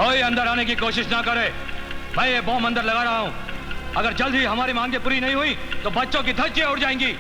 कोई अंदर आने की कोशिश ना करे। मैं ये बॉम्ब अंदर लगा रहा हूं। अगर जल्द ही हमारी मांगे पूरी नहीं हुई तो बच्चों की धज्जियां उड़ जाएंगी।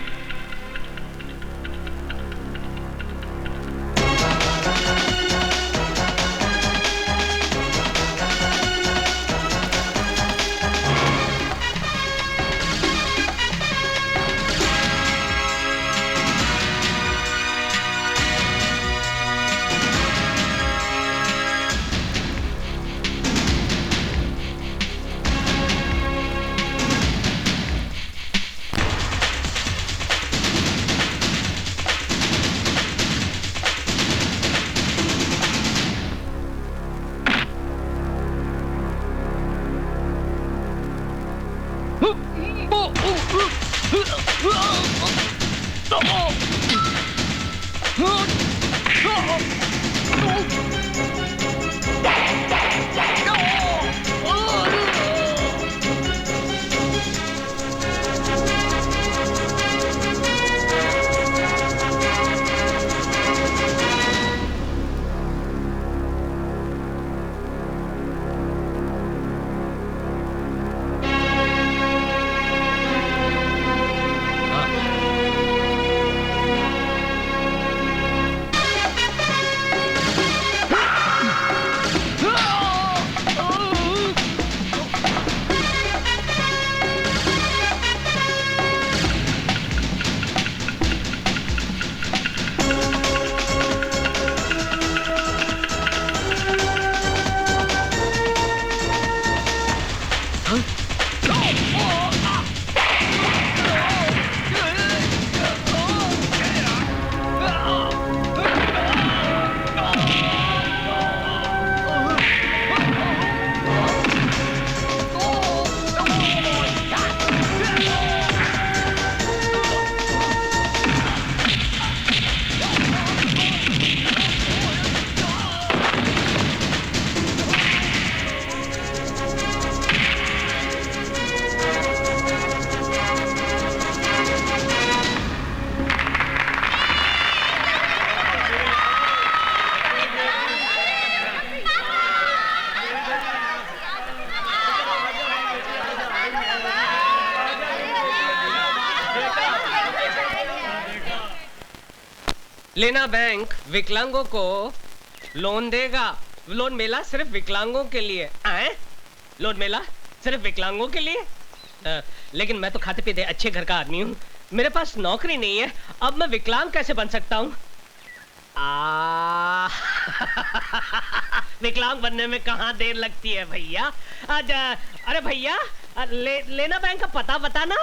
लेना बैंक विकलांगों को लोन देगा। लोन मेला सिर्फ विकलांगों के लिए। आए? लोन मेला सिर्फ विकलांगों के लिए? लेकिन मैं तो खाते पीते अच्छे घर का आदमी हूँ। मेरे पास नौकरी नहीं है। अब मैं विकलांग कैसे बन सकता हूँ? विकलांग बनने में कहाँ देर लगती है भैया। अरे भैया, लेना बैंक का पता बताना।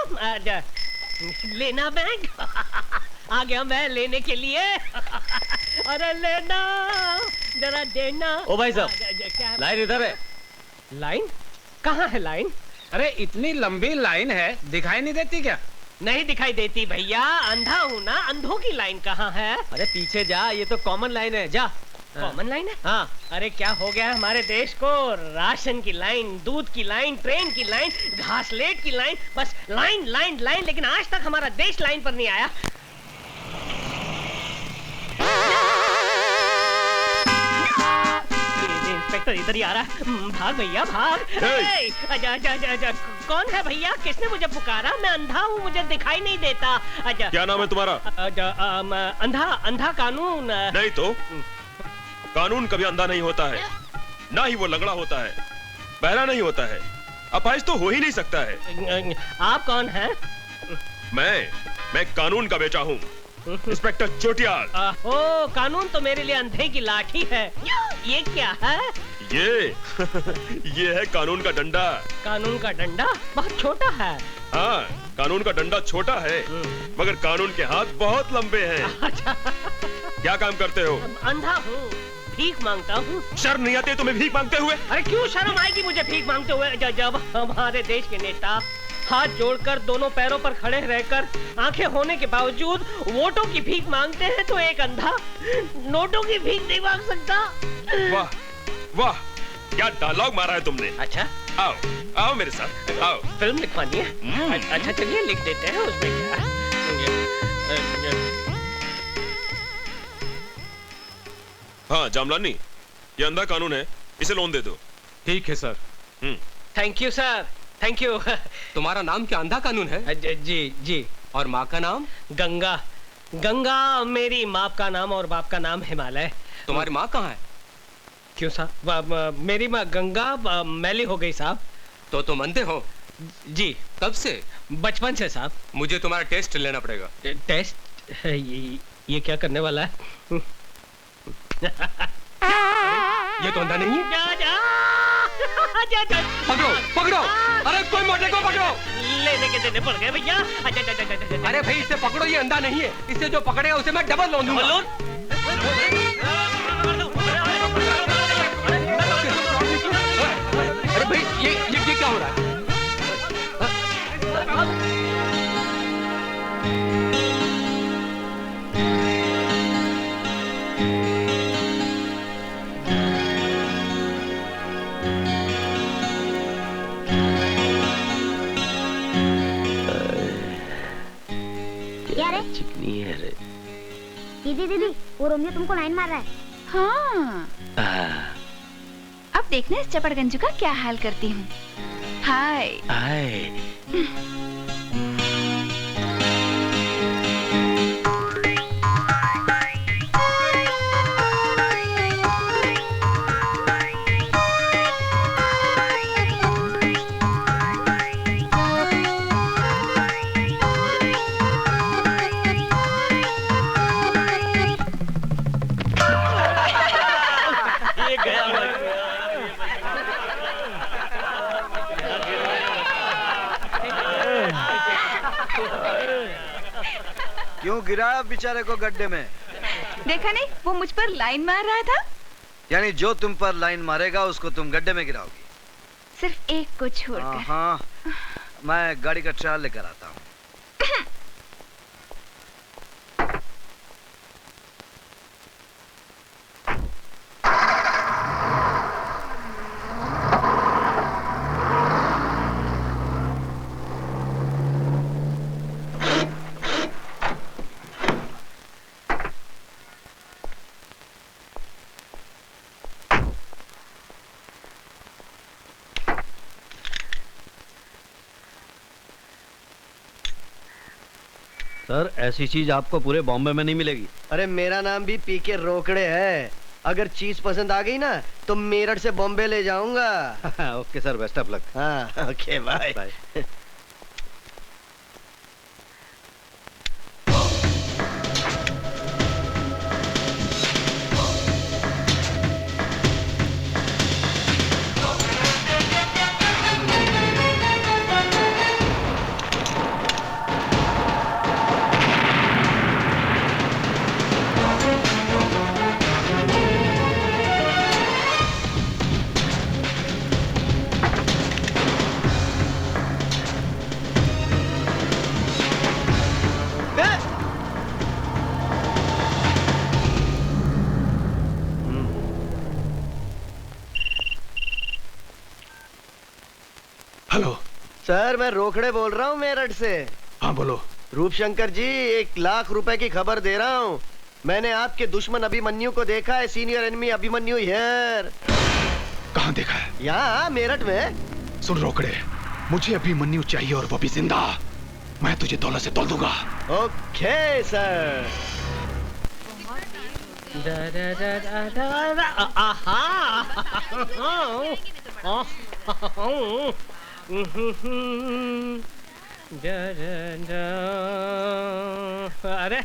लेना बैंक आ गया मैं लेने के लिए। अरे लेना, जरा देना। ओ भाई साहब, लाइन इधर है। लाइन? कहाँ है लाइन? अरे इतनी लंबी लाइन है, दिखाई नहीं देती क्या? नहीं दिखाई देती भैया, अंधा हूँ ना। अंधों की लाइन कहाँ है? अरे पीछे जा, ये तो कॉमन लाइन है, जा। कॉमन लाइन है? हाँ। अरे क्या हो गया हमारे देश को? राशन की लाइन, दूध की लाइन, ट्रेन की लाइन, घासलेट की लाइन, बस लाइन लाइन लाइन। लेकिन आज तक हमारा देश लाइन पर नहीं आया। इंस्पेक्टर इधर ही आ रहा है। भाग भैया भाग। आजा, कौन है भैया? किसने मुझे पुकारा? मैं अंधा हूँ, मुझे दिखाई नहीं देता। क्या नाम है तुम्हारा? अंधा कानून। नहीं तो कानून कभी अंधा नहीं होता है, ना ही वो लंगड़ा होता है, बहरा नहीं होता है, अपाहिज तो हो ही नहीं सकता है। आप कौन हैं? मैं कानून का बेटा हूँ, इंस्पेक्टर चोटियाल। ओ, कानून तो मेरे लिए अंधे की लाठी है। ये क्या है? ये है कानून का डंडा। कानून का डंडा बहुत छोटा है। हाँ, कानून का डंडा छोटा है, मगर कानून के हाथ बहुत लंबे हैं। क्या काम करते हो? अंधा हूँ, भीख मांगता हूँ। शर्म नहीं आती तुम्हें भीख मांगते हुए? अरे क्यों शर्म आएगी मुझे भीख मांगते हुए? जब हमारे देश के नेता हाथ जोड़कर दोनों पैरों पर खड़े रहकर आंखें होने के बावजूद वोटों की भीख मांगते हैं, तो एक अंधा नोटों की भीख नहीं मांग सकता। वाह वाह, क्या डायलॉग मारा है तुमने। अच्छा, आओ आओ मेरे साथ आओ। फिल्म लिखवानी है? अच्छा चलिए लिख देते हैं, उसमें क्या है। हाँ जामलानी, ये अंधा कानून है, इसे लोन दे दो। ठीक है sir. Thank you sir, thank you. तुम्हारा नाम क्या अंधा कानून है? जी जी। और माँ का नाम? गंगा। गंगा मेरी माँ का नाम और बाप का नाम हिमालय। तुम्हारी माँ कहाँ है? क्यों साहब? मेरी माँ गंगा मैली हो गई साहब। तो तुम अंधे हो? जी। कब से? बचपन से साहब। मुझे तुम्हारा टेस्ट लेना पड़ेगा। टेस्ट? ये क्या करने वाला है? ये तो अंधा नहीं है। जा। पकड़ो पकड़ो, अरे कोई मोटे को पकड़ो। लेने के देने पड़ गए भैया। अरे भाई इसे पकड़ो, ये अंधा नहीं है। इसे जो पकड़ेगा उसे मैं डबल लोन दूंगा। लोन? अरे भाई ये क्या हो रहा है? चिकनी है रे। दीदी वो रोमियो तुमको लाइन मार रहा है। हाँ। अब देखना इस चपड़गंजू का क्या हाल करती हूँ। हाय हाय। क्यों गिराया बेचारे को गड्ढे में? देखा नहीं, वो मुझ पर लाइन मार रहा था। यानी जो तुम पर लाइन मारेगा उसको तुम गड्ढे में गिराओगी? सिर्फ एक को छोड़कर। हाँ, मैं गाड़ी का ट्रायल लेकर आता हूँ। सर ऐसी चीज आपको पूरे बॉम्बे में नहीं मिलेगी। अरे मेरा नाम भी पीके रोकड़े है। अगर चीज पसंद आ गई ना तो मेरठ से बॉम्बे ले जाऊंगा। Okay sir, best of luck. हाँ ओके बाय। हेलो सर, मैं रोकड़े बोल रहा हूँ मेरठ से। हाँ बोलो। रूपशंकर जी, 1 लाख रुपए की खबर दे रहा हूँ। मैंने आपके दुश्मन अभिमन्यु को देखा है। Senior enemy Abhimanyu here. कहाँ देखा है? यहाँ मेरठ में। सुन रोकड़े, मुझे अभिमन्यु चाहिए और वो भी जिंदा। मैं तुझे दौलत से तोल दूंगा। Okay sir. अरे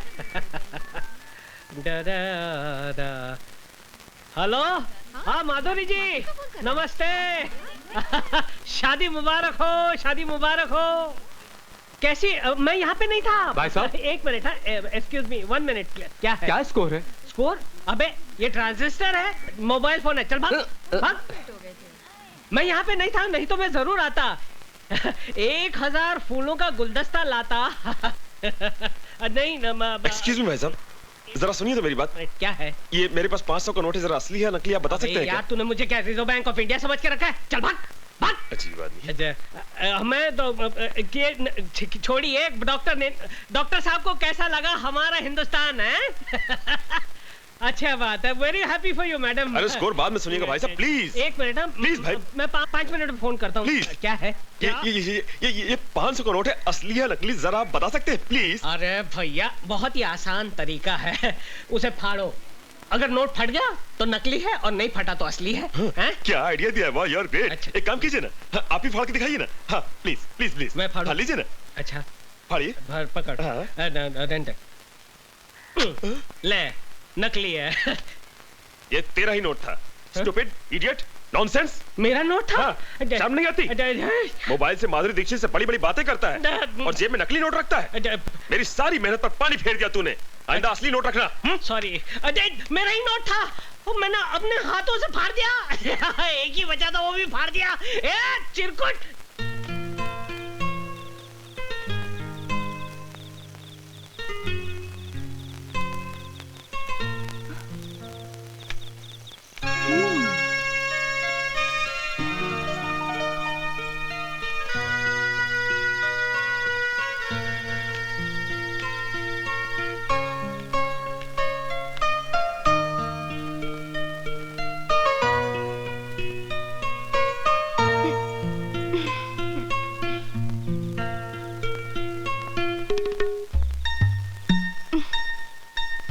हेलो। हाँ माधुरी जी, नमस्ते। शादी मुबारक हो, शादी मुबारक हो। कैसी? मैं यहाँ पे नहीं था भाई साहब। एक मिनट। Excuse me, 1 minute. क्या है? क्या स्कोर है? स्कोर? अबे ये ट्रांजिस्टर है, मोबाइल फोन है। चल भाग भाग। मैं यहाँ पे नहीं था, नहीं तो मैं जरूर आता। 1000 फूलों का गुलदस्ता लाता। नहीं एक्सक्यूज मी भाई साहब, जरा सुनिए तो मेरी बात। क्या है? ये मेरे पास 500 का नोट है, जरा असली है नकली आप बता सकते हैं क्या? यार तूने मुझे क्या रिजर्व बैंक ऑफ इंडिया समझ के रखा है? चल भाग भाग। अच्छी बात नहीं। मैं तो छोड़िए। डॉक्टर साहब को कैसा लगा हमारा हिंदुस्तान है? अच्छा बात है, very happy for you madam. अरे स्कोर बाद में सुनिएगा भाई साहब, प्लीज। एक मिनट ना, प्लीज भाई, मैं 5 मिनट में फोन करता हूँ। प्लीज। क्या है? ये 500 का नोट है, असली है नकली, जरा आप बता सकते हैं प्लीज? अरे भैया बहुत ही आसान तरीका है, उसे फाड़ो, अगर नोट फट गया तो नकली है और नहीं फटा तो असली है। हैं? क्या आइडिया दिया है, वाह यार ग्रेट। अच्छा। एक काम कीजिए ना, हाँ, आप ही फाड़ के दिखाइए ना। हाँ प्लीज प्लीज प्लीज। मैं फाड़ूं? हाँ लीजिए ना, अच्छा फाड़िए। पकड़। हाँ। ले, नकली है। ये तेरा ही नोट था। Stupid, idiot, nonsense. मेरा नोट था? हाँ, शर्म नहीं आती? मोबाइल से माधुरी दीक्षित से बड़ी बड़ी बातें करता है और जेब में नकली नोट रखता है। मेरी सारी मेहनत पर पानी फेर दिया तूने। आइंदा असली नोट रखना। सॉरी, मेरा ही नोट था, मैंने अपने हाथों से फाड़ दिया। एक ही बचा था, वो भी फाड़ दिया। चिरकुट।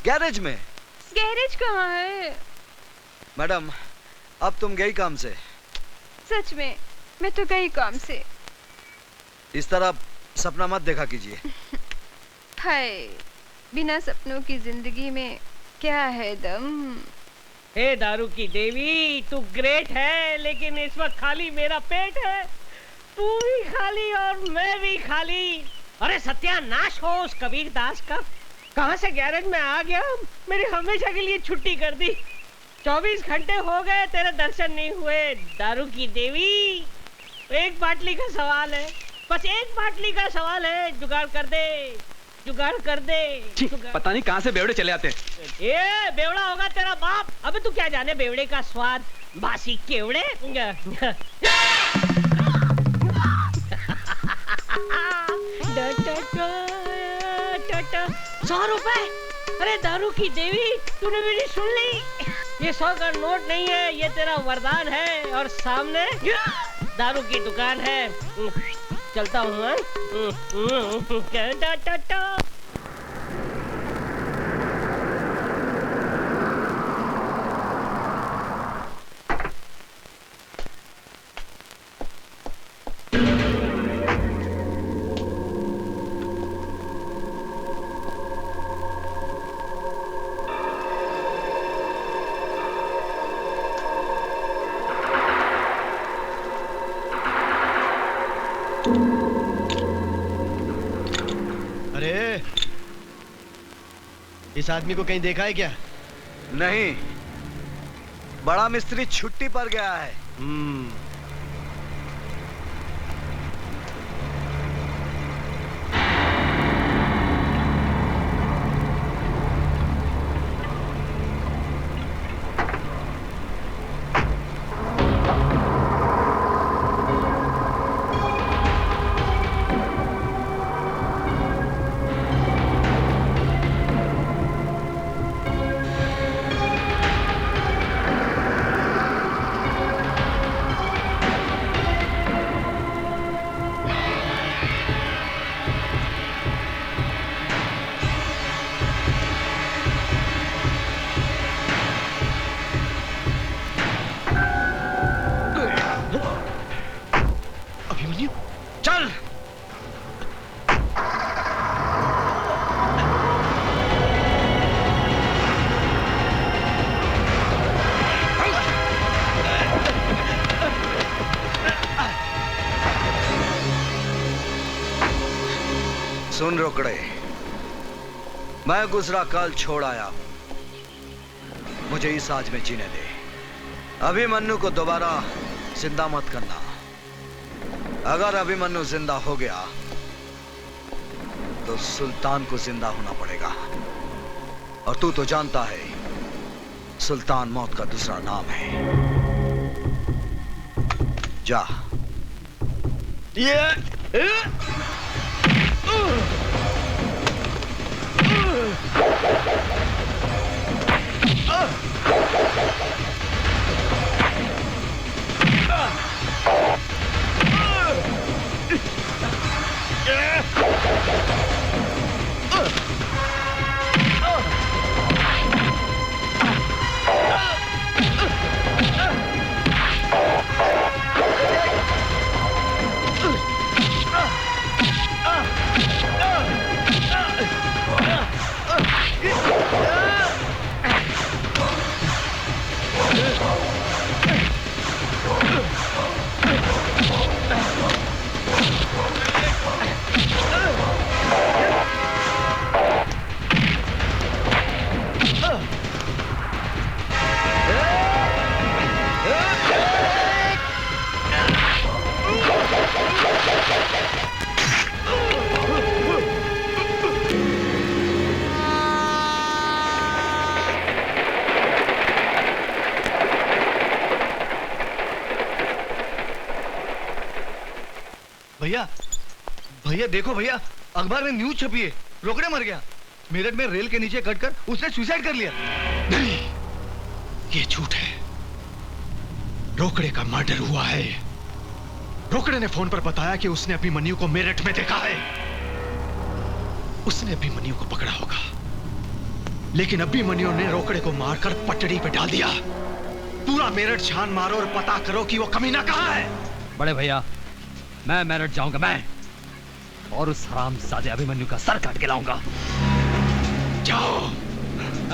गैरेज में। गैरेज कहाँ है? मैडम, अब तुम गई काम से? सच में मैं तो गई काम से। इस तरह सपना मत देखा कीजिए। हाय, बिना सपनों की जिंदगी में क्या है दम। हे दारू की देवी, तू ग्रेट है, लेकिन इस वक्त खाली मेरा पेट है। तू भी खाली और मैं भी खाली। अरे सत्यानाश हो उस कबीर दास का। कहां से गैरेज में आ गया, मेरी हमेशा के लिए छुट्टी कर दी। 24 घंटे हो गए तेरे दर्शन नहीं हुए। दारू की देवी, एक बाटली का सवाल है, बस एक बाटली का सवाल है। जुगाड़ कर दे, जुगाड़ कर दे। पता नहीं कहां से बेवड़े चले आते हैं। ये बेवड़ा होगा तेरा बाप। अबे तू क्या जाने बेवड़े का स्वाद, बासी केवड़े। 100 रुपए। अरे दारू की देवी, तूने मेरी सुन ली? ये 100 का नोट नहीं है, ये तेरा वरदान है। और सामने दारू की दुकान है। चलता हूँ। अरे, इस आदमी को कहीं देखा है क्या? नहीं, बड़ा मिस्त्री छुट्टी पर गया है। चल। सुन रोकड़े, मैं गुजरा कल छोड़ आया हूं, मुझे इस आज में जीने दे। अभिमन्यु को दोबारा जिंदा मत करना। अगर अभिमन्यु जिंदा हो गया तो सुल्तान को जिंदा होना पड़ेगा। और तू तो जानता है, सुल्तान मौत का दूसरा नाम है। जा। भैया देखो भैया, अखबार में न्यूज छपी है, रोकड़े मर गया। मेरठ में रेल के नीचे कटकर उसने सुसाइड कर लिया। नहीं, ये झूठ है। रोकड़े का मर्डर हुआ है। रोकड़े ने फोन पर बताया कि उसने अभिमन्यु को मेरठ में देखा है। उसने अभिमन्यु को पकड़ा होगा, लेकिन अभिमन्यु ने रोकड़े को मारकर पटड़ी पे डाल दिया। पूरा मेरठ छान मारो और पता करो कि वो कमीना कहाँ है। बड़े भैया, मैं मेरठ जाऊंगा, मैं और उस हरामजादे अभिमन्यु का सर काट के लाऊंगा। जाओ।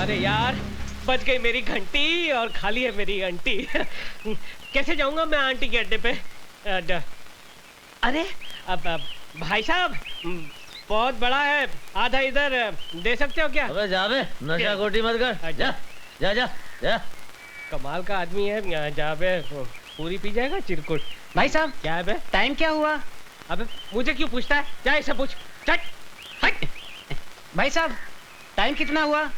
अरे यार, बच गई मेरी घंटी और खाली है मेरी आंटी। कैसे जाऊंगा मैं आंटी के अड्डे पे? अरे अब भाई साहब, बहुत बड़ा है, आधा इधर दे सकते हो क्या? अबे जा बे, नशा खोटी मत कर। जा जा जा जा। कमाल का आदमी है, जा बे, पूरी पी जाएगा चिरकुट। भाई साहब, क्या है बे? टाइम क्या हुआ? अबे मुझे क्यों पूछता है? जा इसे पूछ। चट। भाई साहब, टाइम कितना हुआ?